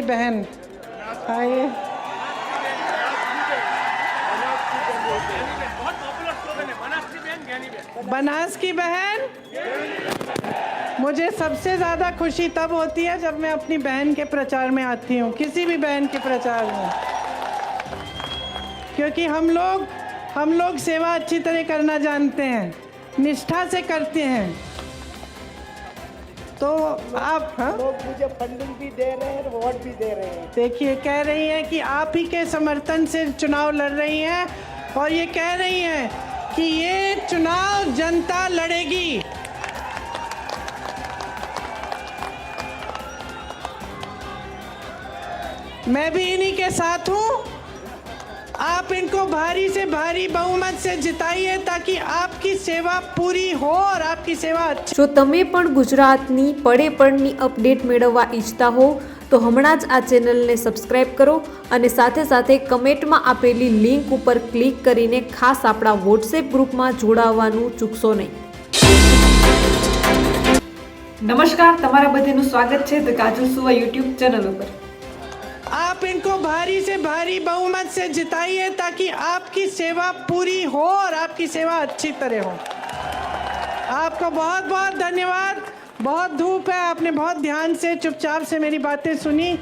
बहन आइए। बनास की बहन। मुझे सबसे ज़्यादा खुशी तब होती है जब मैं अपनी बहन के प्रचार में आती हूँ, किसी भी बहन के प्रचार में, क्योंकि हम लोग सेवा अच्छी तरह करना जानते हैं, निष्ठा से करते हैं। तो आप लोग मुझे फंडिंग भी दे रहे हैं, वोट भी दे रहे हैं। देखिए, कह रही हैं कि आप ही के समर्थन से चुनाव लड़ रही हैं, और ये कह रही हैं कि ये चुनाव जनता लड़ेगी। मैं भी इन्हीं के साथ हूँ। आप इनको भारी से भारी बहुमत से जिताइए ताकि आपकी सेवा पूरी हो और आपकी सेवा अच्छी। જો તમે પણ ગુજરાતની પળે પળની અપડેટ મેળવવા ઈચ્છતા હો તો હમણાં જ આ ચેનલને સબસ્ક્રાઇબ કરો અને સાથે સાથે કમેન્ટમાં આપેલી લિંક ઉપર ક્લિક કરીને ખાસ આપણા વોટ્સએપ ગ્રુપમાં જોડાવવાનું ચૂકશો નહીં। નમસ્કાર, તમારા બધાનું સ્વાગત છે ધ કાજલ સુવા યુટ્યુબ ચેનલ ઉપર। आप इनको भारी से भारी बहुमत से जिताइए ताकि आपकी सेवा पूरी हो और आपकी सेवा अच्छी तरह हो। आपको बहुत बहुत धन्यवाद। बहुत धूप है, आपने बहुत ध्यान से चुपचाप से मेरी बातें सुनी।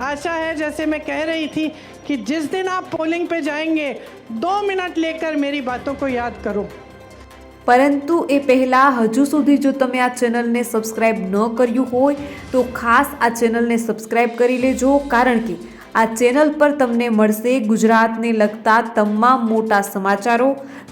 आशा है, जैसे मैं कह रही थी, कि जिस दिन आप पोलिंग पे जाएंगे 2 मिनट लेकर मेरी बातों को याद करो। પરંતુ એ પહેલાં હજુ સુધી જો તમે આ ચેનલને સબસ્ક્રાઇબ ન કર્યું હોય તો ખાસ આ ચેનલને સબસ્ક્રાઇબ કરી લેજો, કારણ કે આ ચેનલ પર તમને મળશે ગુજરાતને લગતા તમામ મોટા સમાચારો,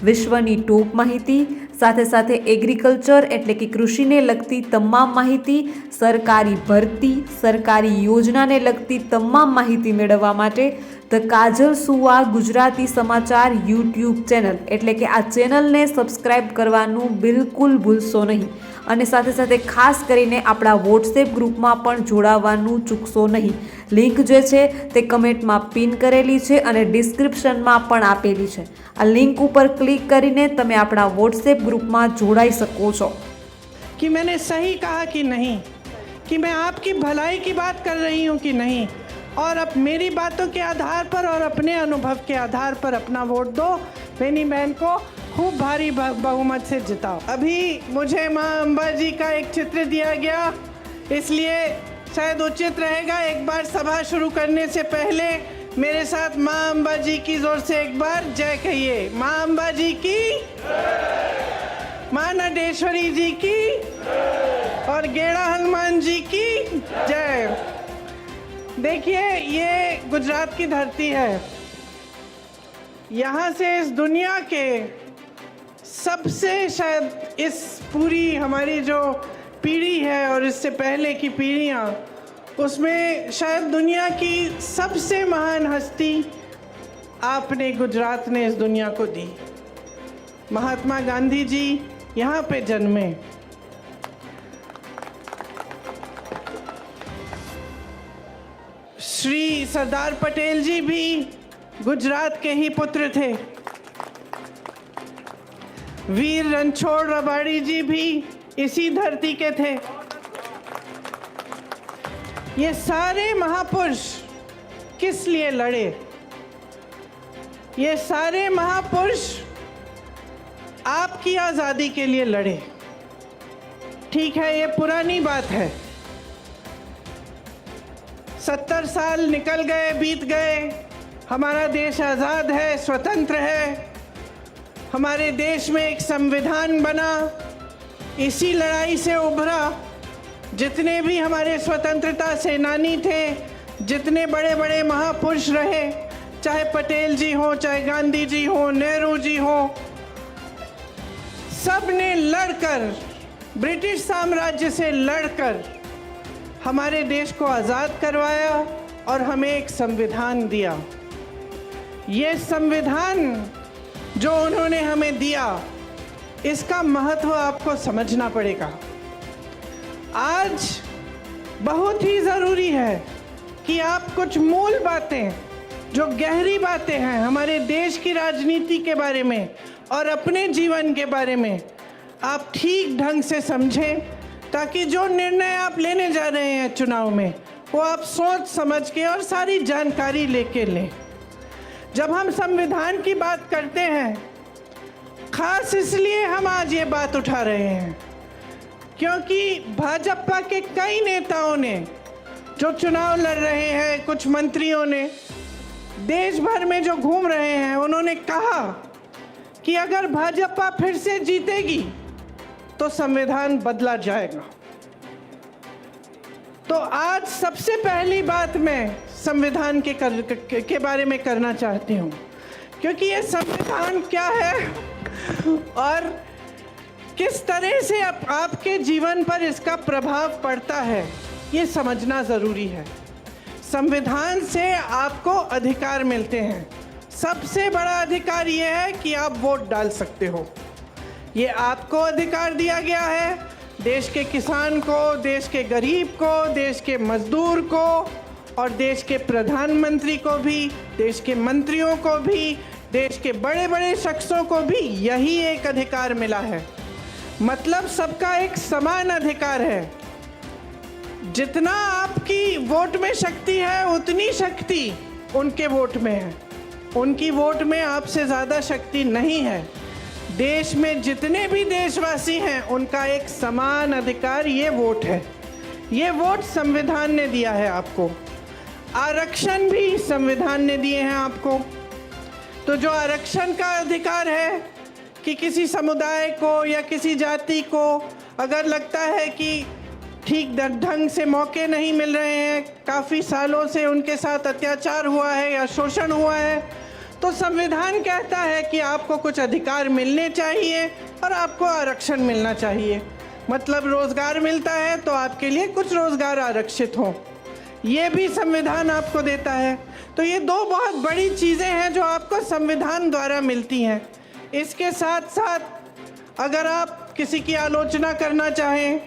વિશ્વની ટોપ માહિતી, સાથે સાથે એગ્રીકલ્ચર એટલે કે કૃષિને લગતી તમામ માહિતી, સરકારી ભરતી, સરકારી યોજનાને લગતી તમામ માહિતી મેળવવા માટે ધ કાજલ સુવા ગુજરાતી સમાચાર યુટ્યુબ ચેનલ એટલે કે આ ચેનલને સબસ્ક્રાઇબ કરવાનું બિલકુલ ભૂલશો નહીં, અને સાથે સાથે ખાસ કરીને આપણા વોટ્સએપ ગ્રુપમાં પણ જોડાવાનું ચૂકશો નહીં। લિંક જે છે તે કમેન્ટમાં પિન કરેલી છે અને ડિસ્ક્રિપ્શનમાં પણ આપેલી છે। આ લિંક ઉપર ક્લિક કરીને તમે આપણા વોટ્સએપ ગ્રુપમાં જોડાઈ શકો છો। कि मैंने सही कहा कि नहीं, कि मैं आपकी भलाई की बात कर रही हूँ कि नहीं, और अब मेरी बातों के आधार पर और अपने अनुभव के आधार पर अपना वोट दो। बेनी बहन को खूब भारी बहुमत से जिताओ। अभी मुझे माँ अम्बा जी का एक चित्र दिया गया, इसलिए शायद उचित रहेगा एक बार सभा शुरू करने से पहले मेरे साथ माँ अम्बा जी की जोर से एक बार जय कहिए। माँ अम्बा जी की, माँ नडेश्वरी जी की, और गेड़ा हनुमान जी की जय। देखिए, ये गुजरात की धरती है। यहाँ से इस दुनिया के सबसे, शायद इस पूरी हमारी जो पीढ़ी है और इससे पहले की पीढ़ियाँ, उसमें शायद दुनिया की सबसे महान हस्ती आपने, गुजरात ने इस दुनिया को दी। महात्मा गांधी जी यहाँ पे जन्मे। श्री सरदार पटेल जी भी गुजरात के ही पुत्र थे। वीर रणछोड़ रबाड़ी जी भी इसी धरती के थे। ये सारे महापुरुष किस लिए लड़े? ये सारे महापुरुष आपकी आज़ादी के लिए लड़े। ठीक है, ये पुरानी बात है। 70 साल निकल गए, बीत गए, हमारा देश आज़ाद है, स्वतंत्र है। हमारे देश में एक संविधान बना, इसी लड़ाई से उभरा। जितने भी हमारे स्वतंत्रता सेनानी थे, जितने बड़े बड़े महापुरुष रहे, चाहे पटेल जी हो, चाहे गांधी जी हो, नेहरू जी हो, सब ने लड़कर, ब्रिटिश साम्राज्य से लड़कर हमारे देश को आज़ाद करवाया और हमें एक संविधान दिया। ये संविधान जो उन्होंने हमें दिया, इसका महत्व आपको समझना पड़ेगा। आज बहुत ही ज़रूरी है कि आप कुछ मूल बातें, जो गहरी बातें हैं हमारे देश की राजनीति के बारे में और अपने जीवन के बारे में, आप ठीक ढंग से समझें, ताकि जो निर्णय आप लेने जा रहे हैं चुनाव में, वो आप सोच समझ के और सारी जानकारी लेके लें। जब हम संविधान की बात करते हैं, खास इसलिए हम आज ये बात उठा रहे हैं क्योंकि भाजपा के कई नेताओं ने जो चुनाव लड़ रहे हैं, कुछ मंत्रियों ने देश भर में जो घूम रहे हैं, उन्होंने कहा कि अगर भाजपा फिर से जीतेगी तो संविधान बदला जाएगा। तो आज सबसे पहली बात मैं संविधान के बारे में करना चाहती हूँ, क्योंकि ये संविधान क्या है और किस तरह से आपके जीवन पर इसका प्रभाव पड़ता है, ये समझना ज़रूरी है। संविधान से आपको अधिकार मिलते हैं। सबसे बड़ा अधिकार ये है कि आप वोट डाल सकते हो। ये आपको अधिकार दिया गया है, देश के किसान को, देश के गरीब को, देश के मजदूर को और देश के प्रधानमंत्री को भी, देश के मंत्रियों को भी, देश के बड़े बड़े शख्सों को भी यही एक अधिकार मिला है। मतलब सबका एक समान अधिकार है। जितना आपकी वोट में शक्ति है, उतनी शक्ति उनके वोट में है। उनकी वोट में आपसे ज़्यादा शक्ति नहीं है। देश में जितने भी देशवासी हैं, उनका एक समान अधिकार ये वोट है। ये वोट संविधान ने दिया है आपको। आरक्षण भी संविधान ने दिए हैं आपको। तो जो आरक्षण का अधिकार है कि किसी समुदाय को या किसी जाति को अगर लगता है कि ठीक ढंग से मौके नहीं मिल रहे हैं, काफ़ी सालों से उनके साथ अत्याचार हुआ है या शोषण हुआ है, तो संविधान कहता है कि आपको कुछ अधिकार मिलने चाहिए और आपको आरक्षण मिलना चाहिए। मतलब रोज़गार मिलता है तो आपके लिए कुछ रोज़गार आरक्षित हो, ये भी संविधान आपको देता है। तो ये दो बहुत बड़ी चीज़ें हैं जो आपको संविधान द्वारा मिलती हैं। इसके साथ साथ अगर आप किसी की आलोचना करना चाहें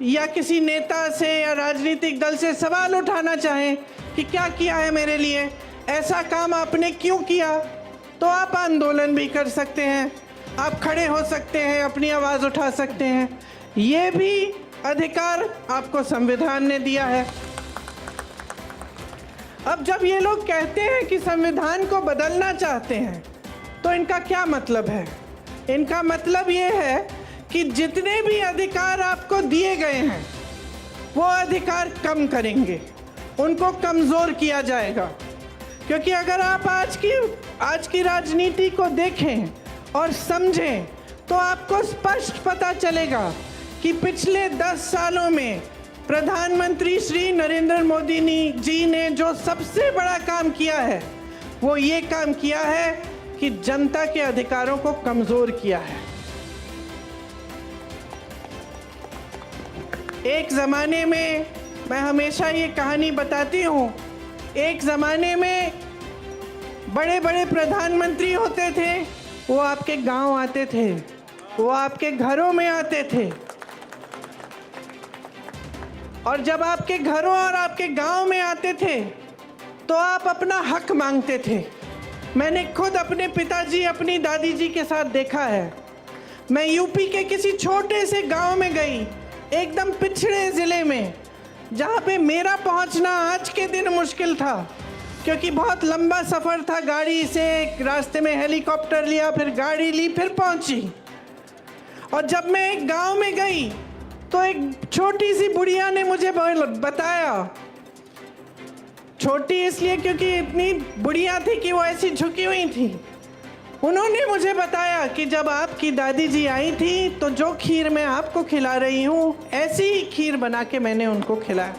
या किसी नेता से या राजनीतिक दल से सवाल उठाना चाहें कि क्या किया है मेरे लिए, ऐसा काम आपने क्यों किया, तो आप आंदोलन भी कर सकते हैं, आप खड़े हो सकते हैं, अपनी आवाज़ उठा सकते हैं। ये भी अधिकार आपको संविधान ने दिया है। अब जब ये लोग कहते हैं कि संविधान को बदलना चाहते हैं, तो इनका क्या मतलब है? इनका मतलब ये है कि जितने भी अधिकार आपको दिए गए हैं, वो अधिकार कम करेंगे, उनको कमज़ोर किया जाएगा। क्योंकि अगर आप आज की राजनीति को देखें और समझें, तो आपको स्पष्ट पता चलेगा कि पिछले 10 सालों में प्रधानमंत्री श्री नरेंद्र मोदी जी ने जो सबसे बड़ा काम किया है, वो ये काम किया है कि जनता के अधिकारों को कमज़ोर किया है। एक ज़माने में, मैं हमेशा ये कहानी बताती हूँ, एक ज़माने में बड़े बड़े प्रधानमंत्री होते थे, वो आपके गांव आते थे, वो आपके घरों में आते थे, और जब आपके घरों और आपके गांव में आते थे तो आप अपना हक मांगते थे। मैंने खुद अपने पिताजी, अपनी दादी जी के साथ देखा है। मैं यूपी के किसी छोटे से गांव में गई, एकदम पिछड़े ज़िले में, जहाँ पे मेरा पहुँचना आज के दिन मुश्किल था, क्योंकि बहुत लंबा सफ़र था गाड़ी से। रास्ते में हेलीकॉप्टर लिया, फिर गाड़ी ली, फिर पहुँची। और जब मैं एक गांव में गई तो एक छोटी सी बुढ़िया ने मुझे बताया, छोटी इसलिए क्योंकि इतनी बुढ़िया थी कि वो ऐसी झुकी हुई थी। उन्होंने मुझे बताया कि जब आपकी दादी जी आई थी तो जो खीर मैं आपको खिला रही हूँ, ऐसी ही खीर बना के मैंने उनको खिलाया।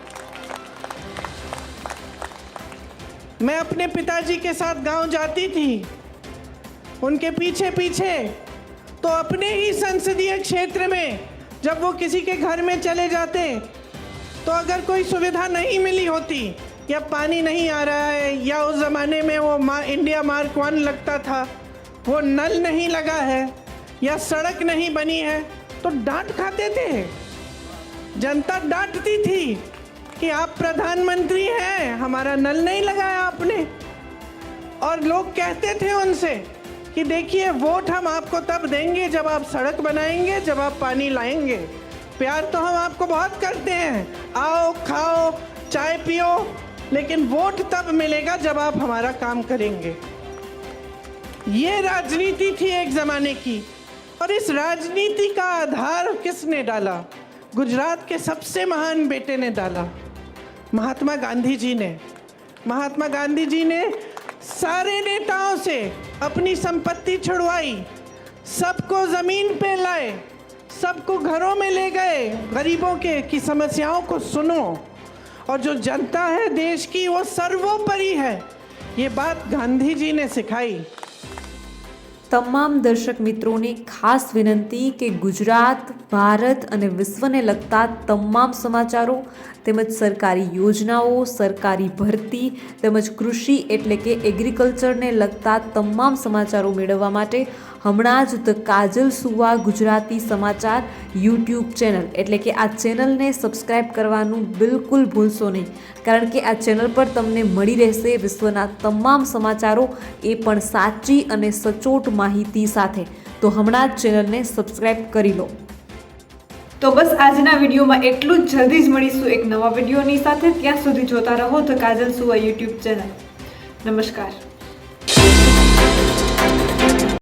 मैं अपने पिताजी के साथ गांव जाती थी, उनके पीछे पीछे, तो अपने ही संसदीय क्षेत्र में जब वो किसी के घर में चले जाते, तो अगर कोई सुविधा नहीं मिली होती, या पानी नहीं आ रहा है, या उस ज़माने में वो इंडिया मार्क 1 लगता था, वो नल नहीं लगा है, या सड़क नहीं बनी है, तो डांट खाते थे। जनता डांटती थी कि आप प्रधानमंत्री हैं, हमारा नल नहीं लगाया आपने। और लोग कहते थे उनसे कि देखिए, वोट हम आपको तब देंगे जब आप सड़क बनाएंगे, जब आप पानी लाएंगे। प्यार तो हम आपको बहुत करते हैं, आओ खाओ, चाय पियो, लेकिन वोट तब मिलेगा जब आप हमारा काम करेंगे। ये राजनीति थी एक जमाने की, और इस राजनीति का आधार किसने डाला? गुजरात के सबसे महान बेटे ने डाला, महात्मा गांधी जी ने। महात्मा गांधी जी ने सारे नेताओं से अपनी संपत्ति छुड़वाई, सबको जमीन पे लाए, सबको घरों में ले गए, गरीबों के की समस्याओं को सुनो, और जो जनता है देश की वो सर्वोपरि है, ये बात गांधी जी ने सिखाई। તમામ દર્શક મિત્રોને ખાસ વિનંતી કે ગુજરાત, ભારત અને વિશ્વને લગતા તમામ સમાચારો તેમજ સરકારી યોજનાઓ, સરકારી ભરતી તેમજ કૃષિ એટલે કે એગ્રીકલ્ચરને લગતા તમામ સમાચારો મેળવવા માટે હમણાં જ ધ કાજલ સુવા ગુજરાતી સમાચાર યુટ્યુબ ચેનલ એટલે કે આ ચેનલને સબસ્ક્રાઈબ કરવાનું બિલકુલ ભૂલશો નહીં, કારણ કે આ ચેનલ પર તમને મળી રહેશે વિશ્વના તમામ સમાચારો, એ પણ સાચી અને સચોટ માહિતી સાથે। તો હમણાં જ ચેનલને સબસ્ક્રાઈબ કરી લો। તો બસ આજના વિડીયોમાં એટલું જ। જલ્દી જ મળીશું એક નવા વિડીયોની સાથે। ત્યાં સુધી જોતા રહો ધ કાજલ સુવા યુટ્યુબ ચેનલ। નમસ્કાર।